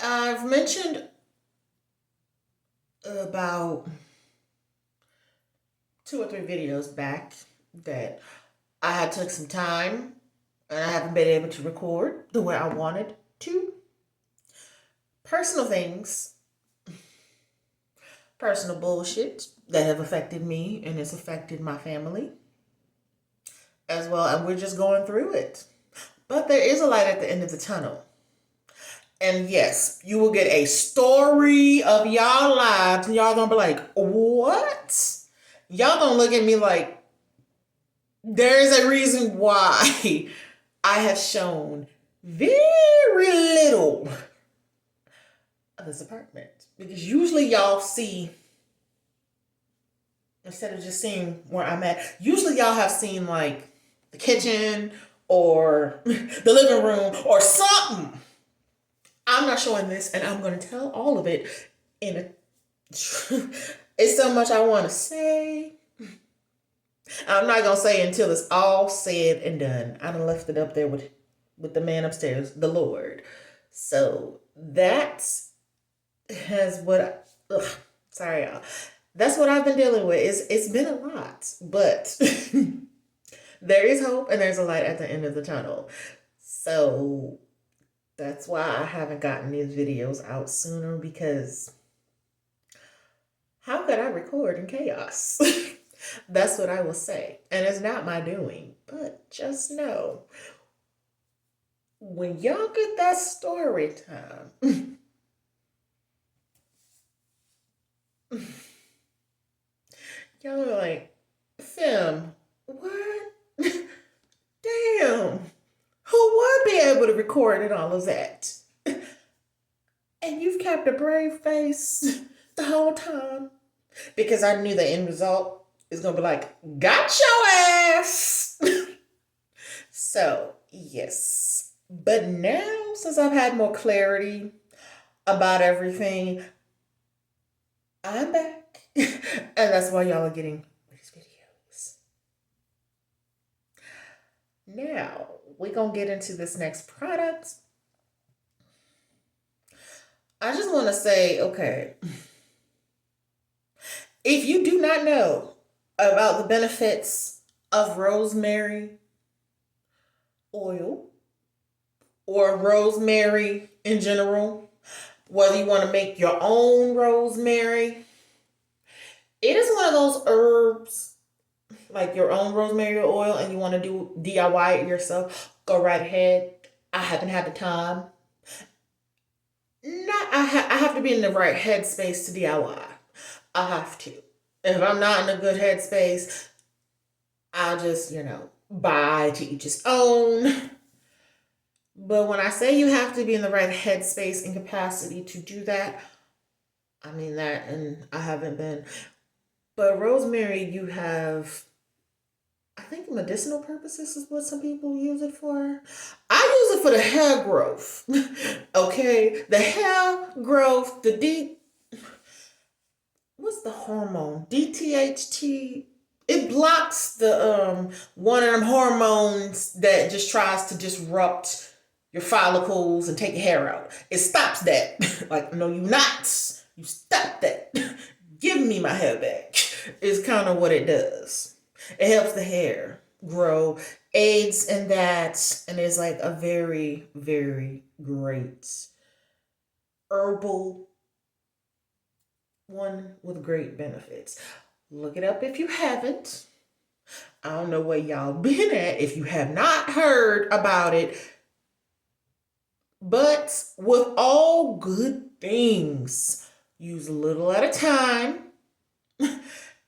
I've mentioned about 2 or 3 videos back that I had took some time and I haven't been able to record the way I wanted to. Personal things, personal bullshit that have affected me and it's affected my family as well, and we're just going through it. But there is a light at the end of the tunnel. And yes, you will get a story of y'all lives, and y'all gonna be like, what? Y'all gonna look at me like, there is a reason why I have shown very little of this apartment. Because usually y'all see, instead of just seeing where I'm at, usually y'all have seen like the kitchen or the living room or something. I'm not showing this, and I'm going to tell all of it in a. It's so much I want to say. I'm not gonna say until it's all said and done. I done left it up there with the man upstairs, the Lord. So that has what. Ugh, sorry, y'all. That's what I've been dealing with. It's been a lot, but there is hope and there's a light at the end of the tunnel. So that's why I haven't gotten these videos out sooner, because how could I record in chaos? That's what I will say. And it's not my doing. But just know, when y'all get that story time, y'all are like, Fem, what? Damn. Who would be able to record and all of that? And you've kept a brave face the whole time. Because I knew the end result is going to be like, got your ass. So, yes. But now, since I've had more clarity about everything, I'm back. And that's why y'all are getting these videos. Now, we're going to get into this next product. I just want to say, okay, if you do not know about the benefits of rosemary oil or rosemary in general, whether you want to make your own rosemary, it is one of those herbs, like your own rosemary oil, and you want to do DIY it yourself, go right ahead. I haven't had the time. Not I have to be in the right headspace to DIY. I have to. If I'm not in a good headspace, I'll just, buy to each his own. But when I say you have to be in the right headspace and capacity to do that, I mean that, and I haven't been. But rosemary, you have, I think medicinal purposes is what some people use it for. I use it for the hair growth. Okay? The hair growth, what's the hormone? DTHT. It blocks the one of them hormones that just tries to disrupt your follicles and take your hair out. It stops that. Like, no, you not. You stop that. Give me my hair back. Is kind of what it does. It helps the hair grow, aids in that, and is like a very, very great herbal one with great benefits. Look it up if you haven't. I don't know where y'all been at if you have not heard about it. But with all good things, use a little at a time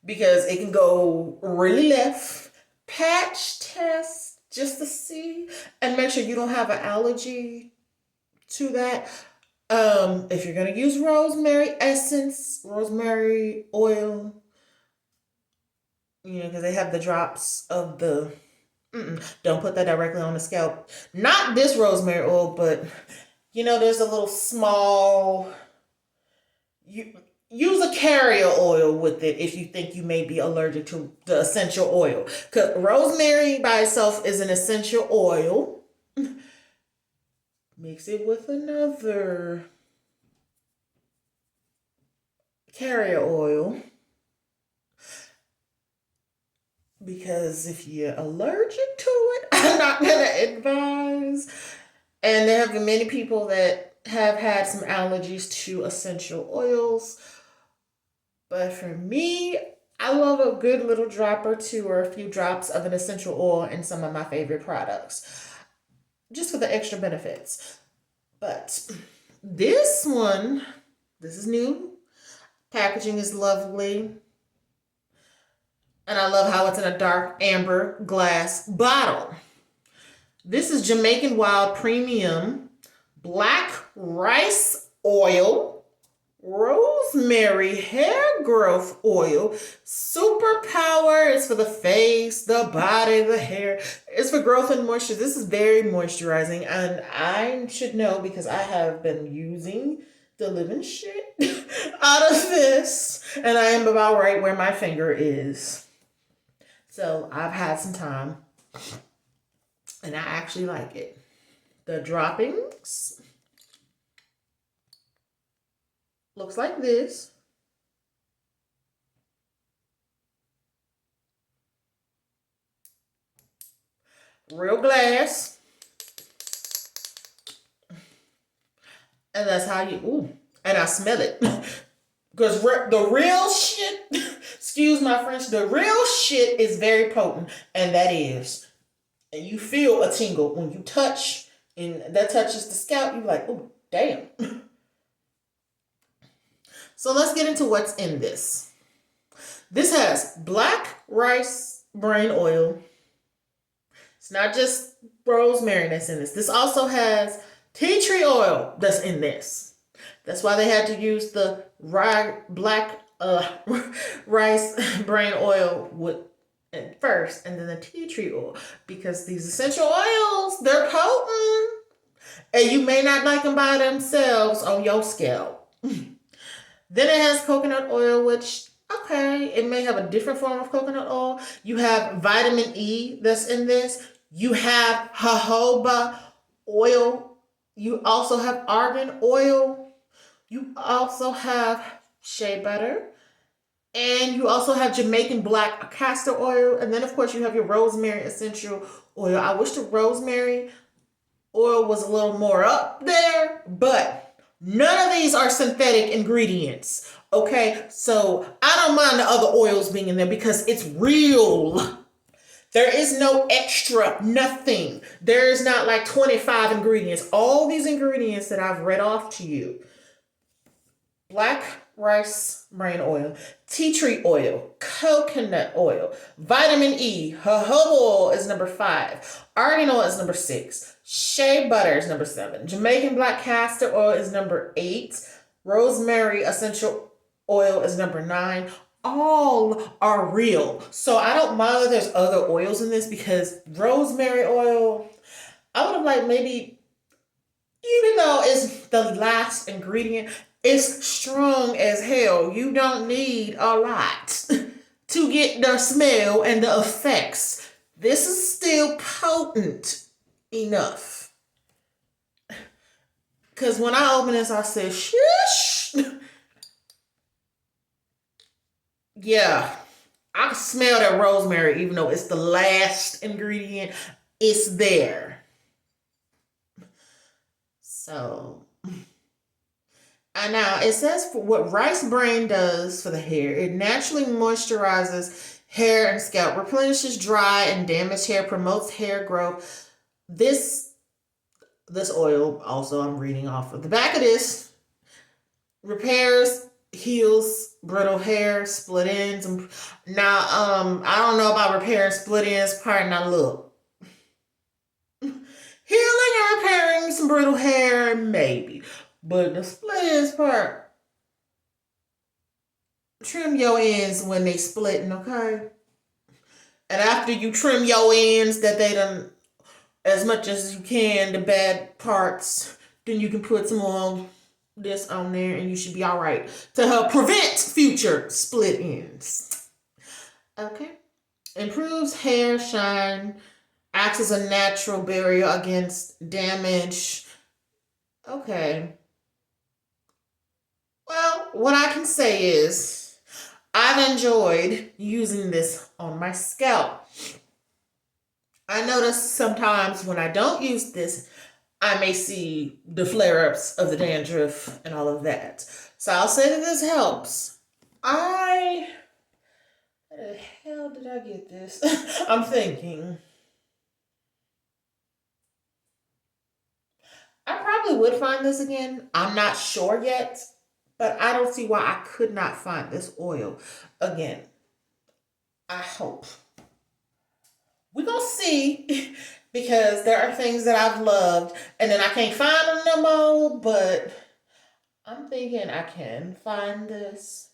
because it can go really left. Patch test just to see and make sure you don't have an allergy to that. If you're gonna use rosemary essence, rosemary oil, because they have the drops of the. Don't put that directly on the scalp. Not this rosemary oil, but there's a little small. You use a carrier oil with it if you think you may be allergic to the essential oil. Because rosemary by itself is an essential oil. Mix it with another carrier oil, because if you're allergic to it, I'm not going to advise. And there have been many people that have had some allergies to essential oils. But for me, I love a good little drop or two or a few drops of an essential oil in some of my favorite products, just for the extra benefits. But this one, this is new. Packaging is lovely. And I love how it's in a dark amber glass bottle. This is Jamaican Wild Premium Black Rice Oil, Rosemary Hair Growth Oil. Superpower is for the face, the body, the hair. It's for growth and moisture. This is very moisturizing, and I should know because I have been using the living shit out of this, and I am about right where my finger is. So I've had some time, and I actually like it. The droppings looks like this. Real glass. And that's how you, ooh, and I smell it. Because the real shit, excuse my French, the real shit is very potent. And that is, and you feel a tingle when you touch, and that touches the scalp. You're like, oh, damn. So let's get into what's in this. This has black rice bran oil. It's not just rosemary that's in this. This also has tea tree oil that's in this. That's why they had to use the black rice bran oil at first, and then the tea tree oil, because these essential oils, they're potent, and you may not like them by themselves on your scalp. Then it has coconut oil, which, okay, it may have a different form of coconut oil. You have vitamin E that's in this. You have jojoba oil. You also have argan oil. You also have shea butter. And you also have Jamaican black castor oil. And then, of course, you have your rosemary essential oil. I wish the rosemary oil was a little more up there, but none of these are synthetic ingredients. Okay, so I don't mind the other oils being in there because it's real. There is no extra, nothing. There is not like 25 ingredients. All these ingredients that I've read off to you: black rice bran oil, tea tree oil, coconut oil, vitamin E, jojoba oil is number 5, argan oil is number 6, shea butter is number 7, Jamaican black castor oil is number 8, rosemary essential oil is number 9. All are real. So I don't mind that there's other oils in this, because rosemary oil, I would have liked maybe, even though it's the last ingredient, it's strong as hell. You don't need a lot to get the smell and the effects. This is still potent enough. Because when I opened this, I said, shush. Yeah, I can smell that rosemary, even though it's the last ingredient. It's there. So, and now it says for what rice bran does for the hair. It naturally moisturizes hair and scalp, replenishes dry and damaged hair, promotes hair growth. This oil, also I'm reading off of the back of this, repairs, heals brittle hair, split ends. Now, I don't know about repairing split ends part. Now look, healing and repairing some brittle hair, maybe. But the split ends part, trim your ends when they splitting, okay? And after you trim your ends, that they done as much as you can, the bad parts, then you can put some more this on there, and you should be all right to help prevent future split ends. Okay. Improves hair shine, acts as a natural barrier against damage. Okay. Well, what I can say is I've enjoyed using this on my scalp. I notice sometimes when I don't use this, I may see the flare ups of the dandruff and all of that. So I'll say that this helps. I. Where the hell did I get this? I'm thinking. I probably would find this again. I'm not sure yet, but I don't see why I could not find this oil again. I hope. We're going to see because there are things that I've loved and then I can't find them no more, but I'm thinking I can find this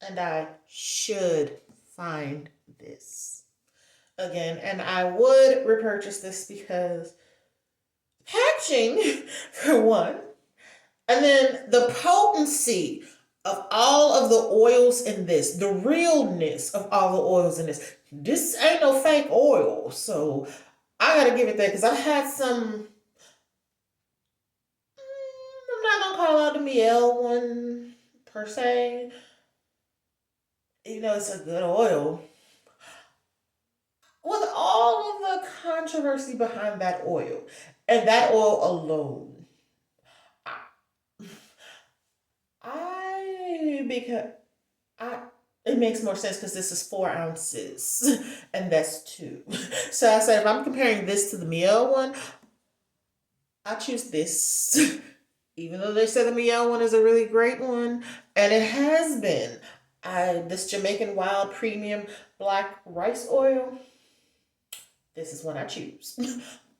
and I should find this again. And I would repurchase this because packaging, for one, and then the potency of all of the oils in this, the realness of all the oils in this. This ain't no fake oil, so I gotta give it that because I've had some. I'm not gonna call out the Miel one per se. It's a good oil. With all of the controversy behind that oil, and that oil alone, because I it makes more sense because this is 4 ounces and that's two. So I said if I'm comparing this to the Miel one, I choose this. Even though they said the Miel one is a really great one, and it has been. This Jamaican Wild Premium Black Rice Oil, this is what I choose.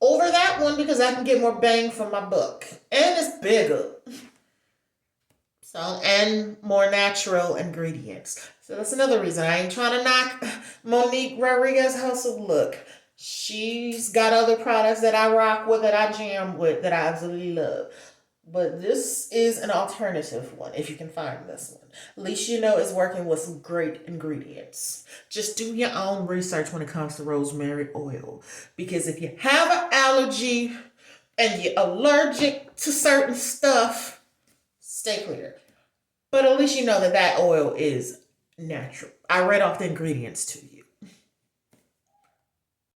Over that one because I can get more bang for my buck. And it's bigger. So, and more natural ingredients. So that's another reason. I ain't trying to knock Monique Rodriguez Hustle. Look, she's got other products that I rock with, that I jam with, that I absolutely love. But this is an alternative one, if you can find this one. At least you know it's working with some great ingredients. Just do your own research when it comes to rosemary oil. Because if you have an allergy and you're allergic to certain stuff, stay clear. But at least you know that oil is natural. I read off the ingredients to you.